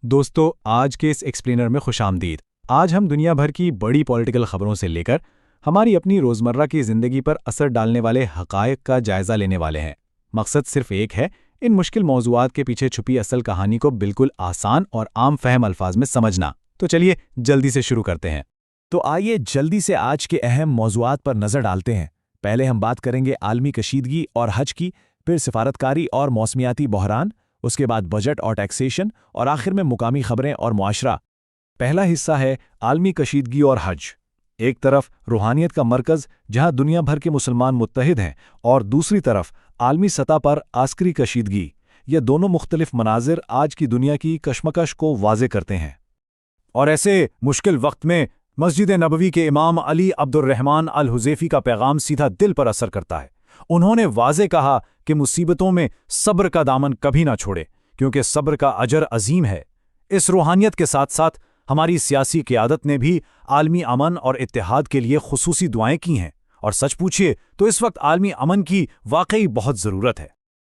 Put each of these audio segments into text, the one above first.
دوستو آج کے اس ایکسپلینر میں خوش آمدید۔ آج ہم دنیا بھر کی بڑی پولیٹیکل خبروں سے لے کر ہماری اپنی روزمرہ کی زندگی پر اثر ڈالنے والے حقائق کا جائزہ لینے والے ہیں۔ مقصد صرف ایک ہے، ان مشکل موضوعات کے پیچھے چھپی اصل کہانی کو بالکل آسان اور عام فہم الفاظ میں سمجھنا۔ تو چلیے جلدی سے شروع کرتے ہیں۔ تو آئیے جلدی سے آج کے اہم موضوعات پر نظر ڈالتے ہیں۔ پہلے ہم بات کریں گے عالمی کشیدگی اور حج کی، پھر سفارتکاری اور موسمیاتی بحران، اس کے بعد بجٹ اور ٹیکسیشن، اور آخر میں مقامی خبریں اور معاشرہ۔ پہلا حصہ ہے عالمی کشیدگی اور حج۔ ایک طرف روحانیت کا مرکز جہاں دنیا بھر کے مسلمان متحد ہیں، اور دوسری طرف عالمی سطح پر عسکری کشیدگی۔ یہ دونوں مختلف مناظر آج کی دنیا کی کشمکش کو واضح کرتے ہیں۔ اور ایسے مشکل وقت میں مسجد نبوی کے امام علی عبد الرحمن الحذیفی کا پیغام سیدھا دل پر اثر کرتا ہے۔ انہوں نے واضح کہا کہ مصیبتوں میں صبر کا دامن کبھی نہ چھوڑے، کیونکہ صبر کا اجر عظیم ہے۔ اس روحانیت کے ساتھ ساتھ ہماری سیاسی قیادت نے بھی عالمی امن اور اتحاد کے لیے خصوصی دعائیں کی ہیں، اور سچ پوچھئے تو اس وقت عالمی امن کی واقعی بہت ضرورت ہے۔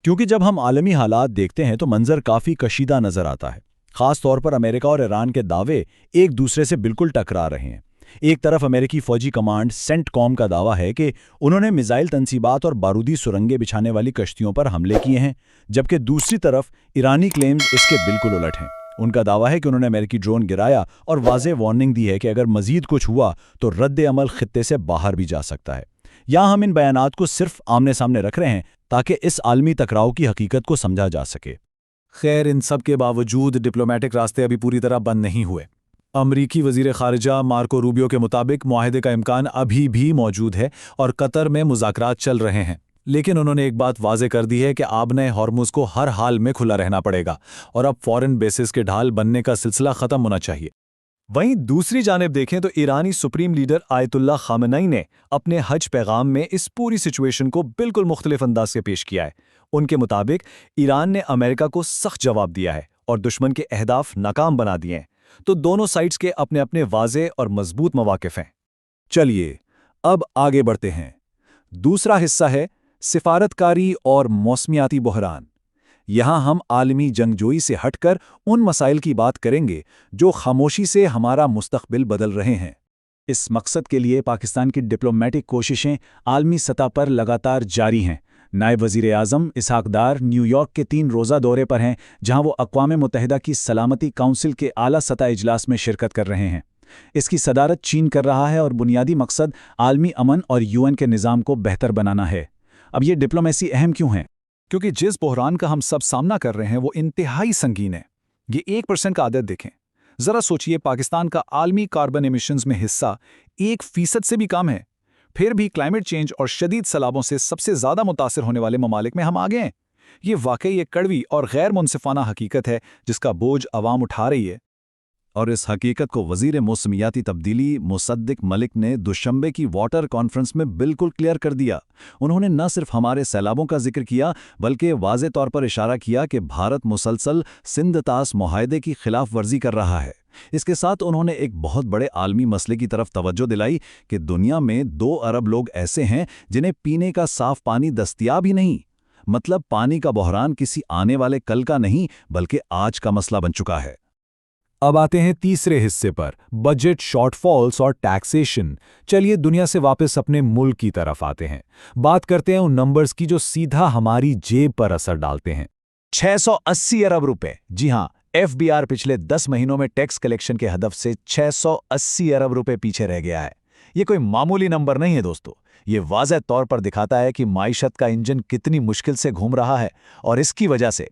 کیونکہ جب ہم عالمی حالات دیکھتے ہیں تو منظر کافی کشیدہ نظر آتا ہے۔ خاص طور پر امریکہ اور ایران کے دعوے ایک دوسرے سے بالکل ٹکرا رہے ہیں۔ ایک طرف امریکی فوجی کمانڈ سینٹ کام کا دعویٰ ہے کہ انہوں نے میزائل تنصیبات اور بارودی سرنگیں بچھانے والی کشتیوں پر حملے کیے ہیں، جبکہ دوسری طرف ایرانی کلیمز اس کے بالکل الٹ ہیں۔ ان کا دعویٰ ہے کہ انہوں نے امریکی ڈرون گرایا اور واضح وارننگ دی ہے کہ اگر مزید کچھ ہوا تو رد عمل خطے سے باہر بھی جا سکتا ہے۔ یہاں ہم ان بیانات کو صرف آمنے سامنے رکھ رہے ہیں تاکہ اس عالمی ٹکراؤ کی حقیقت کو سمجھا جا سکے۔ خیر، ان سب کے باوجود ڈپلومیٹک راستے ابھی پوری طرح بند نہیں ہوئے۔ امریکی وزیر خارجہ مارکو روبیو کے مطابق معاہدے کا امکان ابھی بھی موجود ہے اور قطر میں مذاکرات چل رہے ہیں، لیکن انہوں نے ایک بات واضح کر دی ہے کہ آبنۂ ہارمز کو ہر حال میں کھلا رہنا پڑے گا، اور اب فورن بیسز کے ڈھال بننے کا سلسلہ ختم ہونا چاہیے۔ وہیں دوسری جانب دیکھیں تو ایرانی سپریم لیڈر آیت اللہ خامنئی نے اپنے حج پیغام میں اس پوری سچویشن کو بالکل مختلف انداز سے پیش کیا ہے۔ ان کے مطابق ایران نے امریکہ کو سخت جواب دیا ہے اور دشمن کے اہداف ناکام بنا دیے ہیں، تو دونوں سائٹس کے اپنے اپنے واضح اور مضبوط مواقف ہیں۔ چلیے اب آگے بڑھتے ہیں۔ دوسرا حصہ ہے سفارتکاری اور موسمیاتی بحران۔ یہاں ہم عالمی جنگجوئی سے ہٹ کر ان مسائل کی بات کریں گے جو خاموشی سے ہمارا مستقبل بدل رہے ہیں۔ اس مقصد کے لیے پاکستان کی ڈپلومیٹک کوششیں عالمی سطح پر لگاتار جاری ہیں۔ نائب وزیر اعظم اسحاق ڈار نیو یارک کے 3 روزہ دورے پر ہیں، جہاں وہ اقوام متحدہ کی سلامتی کونسل کے اعلیٰ سطح اجلاس میں شرکت کر رہے ہیں۔ اس کی صدارت چین کر رہا ہے اور بنیادی مقصد عالمی امن اور UN کے نظام کو بہتر بنانا ہے۔ اب یہ ڈپلومیسی اہم کیوں ہے؟ کیونکہ جس بحران کا ہم سب سامنا کر رہے ہیں وہ انتہائی سنگین ہے۔ یہ 1% کا عدد دیکھیں۔ ذرا سوچئے، پاکستان کا عالمی کاربن ایمیشنز میں حصہ 1% سے بھی کم ہے، پھر بھی کلائمیٹ چینج اور شدید سیلابوں سے سب سے زیادہ متاثر ہونے والے ممالک میں ہم آگے ہیں۔ یہ واقعی ایک کڑوی اور غیر منصفانہ حقیقت ہے جس کا بوجھ عوام اٹھا رہی ہے۔ اور اس حقیقت کو وزیر موسمیاتی تبدیلی مصدق ملک نے دوشنبے کی واٹر کانفرنس میں بالکل کلیئر کر دیا۔ انہوں نے نہ صرف ہمارے سیلابوں کا ذکر کیا بلکہ واضح طور پر اشارہ کیا کہ بھارت مسلسل سندھ طاس معاہدے کی خلاف ورزی کر رہا ہے۔ اس کے ساتھ انہوں نے ایک بہت بڑے عالمی مسئلے کی طرف توجہ دلائی کہ دنیا میں 2 ارب لوگ ایسے ہیں جنہیں پینے کا صاف پانی دستیاب ہی نہیں۔ مطلب پانی کا بحران کسی آنے والے کل کا نہیں بلکہ آج کا مسئلہ بن چکا ہے۔ اب آتے ہیں تیسرے حصے پر، بجٹ شارٹ فالز اور ٹیکسیشن۔ چلیے دنیا سے واپس اپنے ملک کی طرف آتے ہیں۔ بات کرتے ہیں ان نمبرز کی جو سیدھا ہماری جیب پر اثر ڈالتے ہیں۔ 680 ارب روپے۔ جی ہاں، FBR پچھلے 10 مہینوں میں ٹیکس کلیکشن کے ہدف سے 680 ارب روپے پیچھے رہ گیا ہے۔ یہ کوئی معمولی نمبر نہیں ہے دوستو، یہ واضح طور پر دکھاتا ہے کہ معیشت کا انجن کتنی مشکل سے گھوم رہا ہے، اور اس کی وجہ سے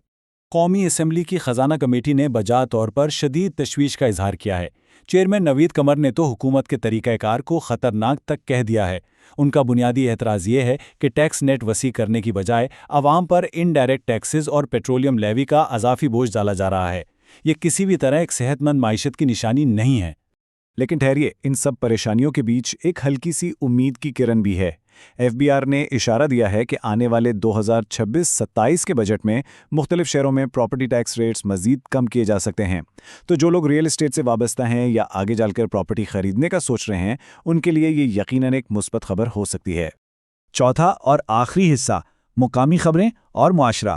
قومی اسمبلی کی خزانہ کمیٹی نے بجا طور پر شدید تشویش کا اظہار کیا ہے۔ چیئرمین نوید قمر نے تو حکومت کے طریقہ کار کو خطرناک تک کہہ دیا ہے۔ ان کا بنیادی اعتراض یہ ہے کہ ٹیکس نیٹ وسیع کرنے کی بجائے عوام پر انڈائریکٹ ٹیکسز اور پیٹرولیم لیوی کا اضافی بوجھ ڈالا جا رہا ہے۔ یہ کسی بھی طرح ایک صحت مند معیشت کی نشانی نہیں ہے۔ لیکن ٹھہریے، ان سب پریشانیوں کے بیچ ایک ہلکی سی امید کی کرن بھی ہے۔ FBR نے اشارہ دیا ہے کہ آنے والے 2026-27 کے بجٹ میں مختلف شہروں میں پراپرٹی ٹیکس ریٹس مزید کم کیے جا سکتے ہیں۔ تو جو لوگ ریئل اسٹیٹ سے وابستہ ہیں یا آگے چل کر پراپرٹی خریدنے کا سوچ رہے ہیں، ان کے لیے یہ یقیناً ایک مثبت خبر ہو سکتی ہے۔ چوتھا اور آخری حصہ، مقامی خبریں اور معاشرہ۔